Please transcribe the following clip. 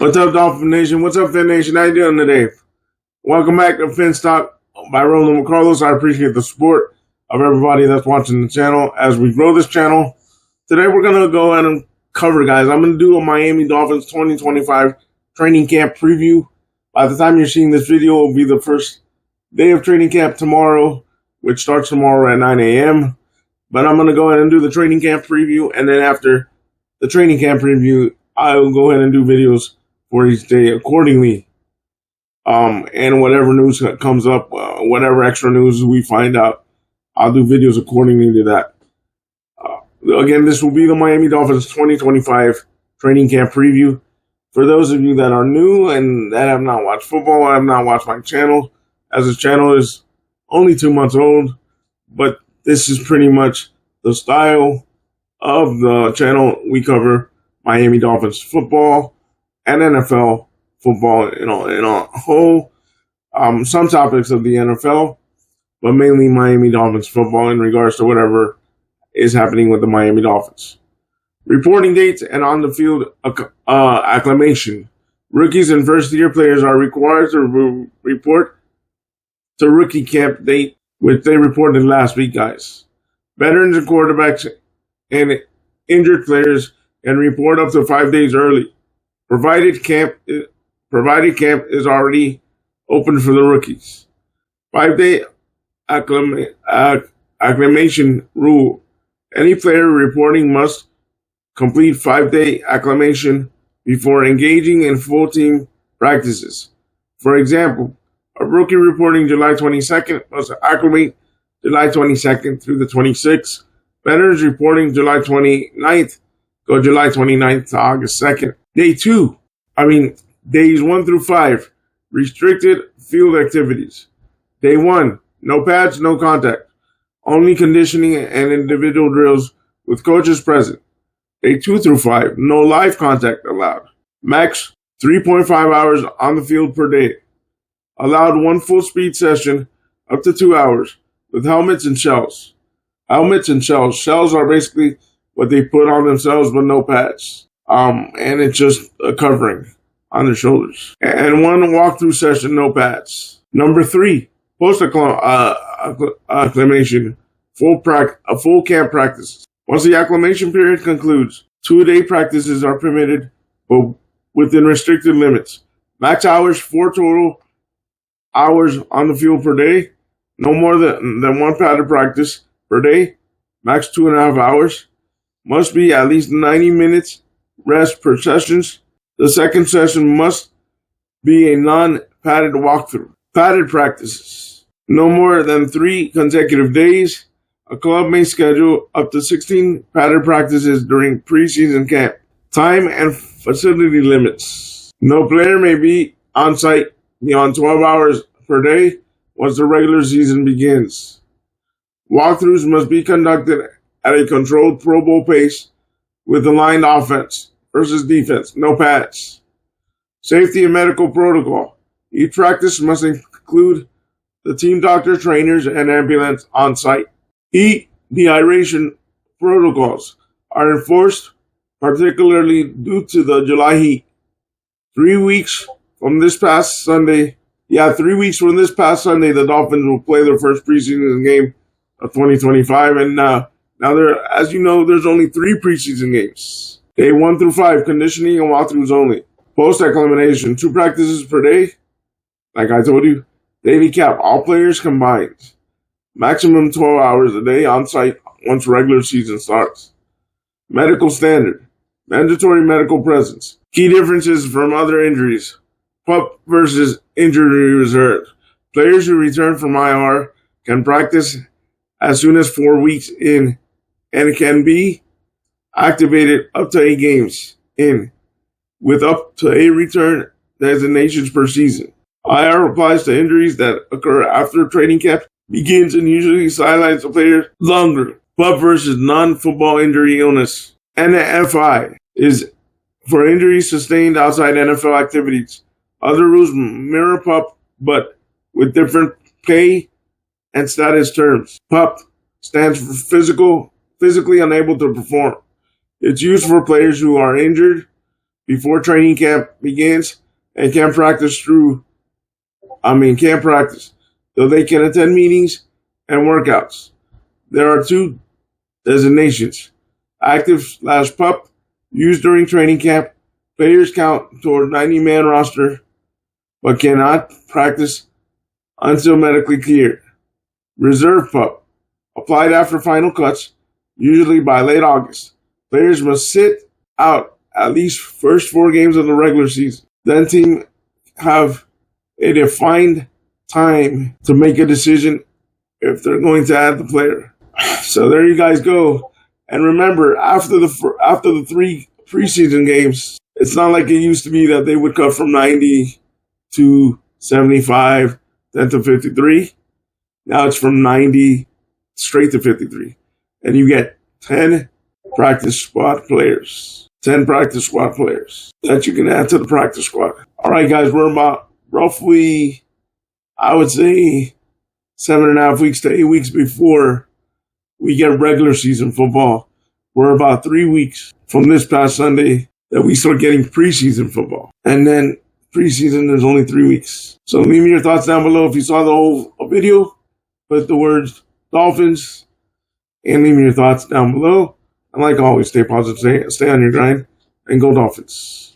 What's up, Dolphin Nation? What's up, Fin Nation? How you doing today? Welcome back to Fin Stock by Roland McCarlos. I appreciate the support of everybody that's watching the channel as we grow this channel. Today, we're going to go ahead and cover, guys. I'm going to do a Miami Dolphins 2025 training camp preview. By the time you're seeing this video, it will be the first day of training camp tomorrow, which starts tomorrow at 9 a.m. But I'm going to go ahead and do the training camp preview, and then after the training camp preview, I will go ahead and do videos for each day accordingly. And whatever news comes up, whatever extra news we find out, I'll do videos accordingly to that. Again, this will be the Miami Dolphins 2025 training camp preview. For those of you that are new and that have not watched football, have not watched my channel, as this channel is only 2 months old, but this is pretty much the style of the channel. We cover Miami Dolphins football and NFL football in a whole. Some topics of the NFL, but mainly Miami Dolphins football in regards to whatever is happening with the Miami Dolphins. Reporting dates and on the field acclimation. Rookies and first-year players are required to report to rookie camp date, which they reported last week, guys. Veterans and quarterbacks and injured players can report up to 5 days early, provided camp is already open for the rookies. 5-day acclimation rule. Any player reporting must complete 5-day acclimation before engaging in full team practices. For example, a rookie reporting July 22nd must acclimate July 22nd through the 26th. Veterans reporting July 29th go July 29th to August 2nd. Days 1 through 5, restricted field activities. Day 1, no pads, no contact. Only conditioning and individual drills with coaches present. Day 2 through 5, no live contact allowed. Max 3.5 hours on the field per day. Allowed 1 full speed session up to 2 hours with helmets and shells. Helmets and shells. Shells are basically what they put on themselves but no pads. And it's just a covering on their shoulders. And 1 walkthrough session, no pads. Number 3, post-acclimation, full camp practices. Once the acclimation period concludes, 2-day practices are permitted, but within restricted limits. Max hours, 4 total hours on the field per day. No more than 1 padded practice per day. Max 2.5 hours. Must be at least 90 minutes rest per sessions. The second session must be a non-padded walkthrough. Padded practices. No more than 3 consecutive days. A club may schedule up to 16 padded practices during preseason camp. Time and facility limits. No player may be on site beyond 12 hours per day once the regular season begins. Walkthroughs must be conducted at a controlled Pro Bowl pace with aligned offense versus defense. No pads. Safety and medical protocol. Each practice must include the team doctor, trainers, and ambulance on site. Dehydration protocols are enforced, particularly due to the July heat. 3 weeks from this past Sunday, the Dolphins will play their first preseason game of 2025. And now as you know, there's only 3 preseason games. Day 1 through 5, conditioning and walkthroughs only. Post-acclimation, 2 practices per day. Like I told you, daily cap, all players combined. Maximum 12 hours a day on site once regular season starts. Medical standard, mandatory medical presence. Key differences from other injuries. PUP versus injury reserve. Players who return from IR can practice as soon as 4 weeks in and can be activated up to 8 games in with up to 8 return designations per season. IR applies to injuries that occur after training camp begins and usually sidelines the player longer. PUP versus non-football injury illness. NFI is for injuries sustained outside NFL activities. Other rules mirror PUP, but with different pay and status terms. PUP stands for physically unable to perform. It's used for players who are injured before training camp begins and camp practice so they can attend meetings and workouts. There are 2 designations: active/pup, used during training camp. Players count toward 90-man roster, but cannot practice until medically cleared. Reserve pup, applied after final cuts, usually by late August. Players must sit out at least first 4 games of the regular season. Then team have a defined time to make a decision if they're going to add the player. So there you guys go. And remember, after the 3 preseason games, it's not like it used to be that they would cut from 90 to 75, then to 53. Now it's from 90 straight to 53. And you get 10 practice squad players. 10 practice squad players that you can add to the practice squad. All right, guys, we're about roughly, I would say, 7.5 weeks to 8 weeks before we get regular season football. We're about 3 weeks from this past Sunday that we start getting preseason football. And then preseason, there's only 3 weeks. So leave me your thoughts down below. If you saw the whole video, put the words Dolphins and leave me your thoughts down below. And like always, stay positive, stay on your grind, and go Dolphins.